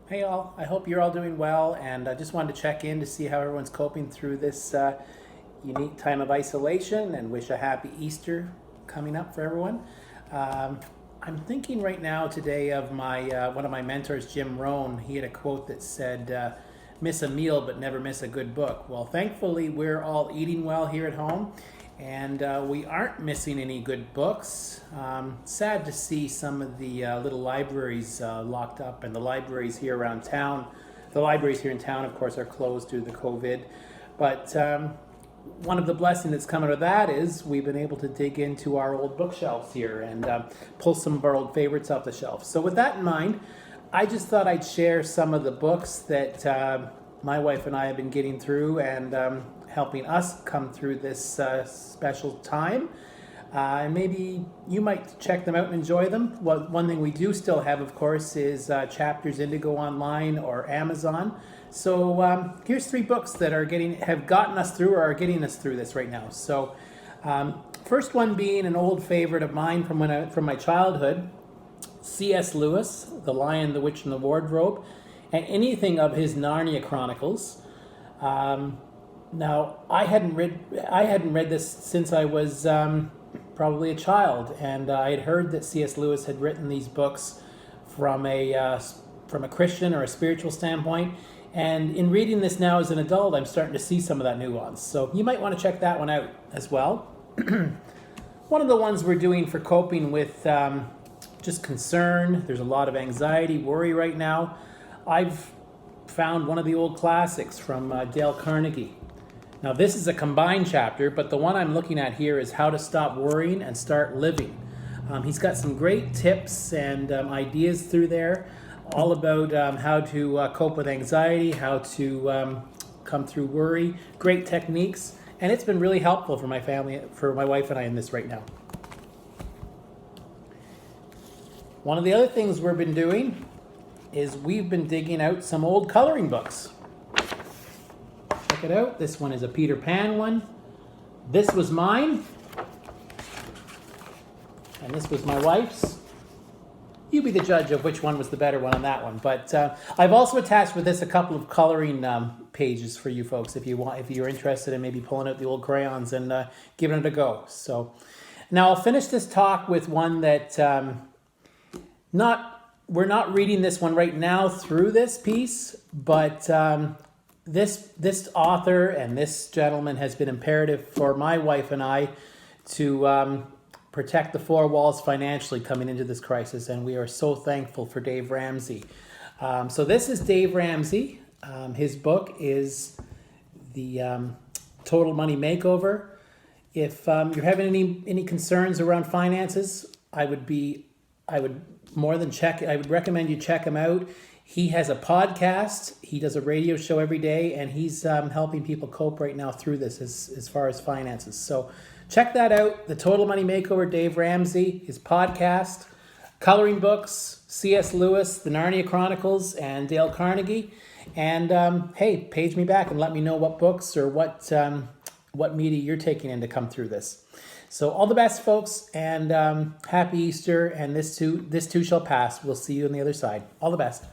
Hey all, I hope you're all doing well, and I just wanted to check in to see how everyone's coping through this unique time of isolation and wish a happy Easter coming up for everyone. Um, I'm thinking right now today of my one of my mentors, Jim Rohn. He had a quote that said, "Miss a meal but never miss a good book." Well, thankfully we're all eating well here at home, and we aren't missing any good books. Sad to see some of the little libraries locked up, and the libraries here around town. The libraries here in town, of course, are closed due to the COVID. But one of the blessings that's come out of that is we've been able to dig into our old bookshelves here and pull some of our old favorites off the shelf. So with that in mind, I just thought I'd share some of the books that my wife and I have been getting through and helping us come through this special time. And maybe you might check them out and enjoy them. Well, one thing we do still have, of course, is Chapters Indigo online or Amazon. So here's three books that have gotten us through or are getting us through this right now. So first one being an old favorite of mine from my childhood, C.S. Lewis, The Lion, the Witch, and the Wardrobe, and anything of his Narnia Chronicles. Now, I hadn't read this since I was probably a child, and I had heard that C.S. Lewis had written these books from a Christian or a spiritual standpoint. And in reading this now as an adult, I'm starting to see some of that nuance. So you might want to check that one out as well. One of the ones we're doing for coping with just concern. There's a lot of anxiety, worry right now. I've found one of the old classics from Dale Carnegie. Now this is a combined chapter, but the one I'm looking at here is How to Stop Worrying and Start Living. He's got some great tips and ideas through there, all about how to cope with anxiety, how to come through worry, great techniques, and it's been really helpful for my family, for my wife and I in this right now. One of the other things we've been doing is we've been digging out some old coloring books. Check it out. This one is a Peter Pan one. This was mine. And this was my wife's. You be the judge of which one was the better one on that one. But I've also attached with this a couple of coloring pages for you folks if you're interested in maybe pulling out the old crayons and giving it a go. So now I'll finish this talk with one that we're not reading this one right now through this piece, but this author and this gentleman has been imperative for my wife and I to protect the four walls financially coming into this crisis, and we are so thankful for Dave Ramsey. So this is Dave Ramsey. His book is the Total Money Makeover. If you're having any concerns around finances, I would recommend you check him out. He has a podcast. He does a radio show every day, and he's helping people cope right now through this as far as finances. So check that out. The Total Money Makeover, Dave Ramsey, his podcast, coloring books, C.S. Lewis, the Narnia Chronicles, and Dale Carnegie. And hey, page me back and let me know what books or what media you're taking in to come through this. So all the best, folks, and happy Easter. And this too shall pass. We'll see you on the other side. All the best.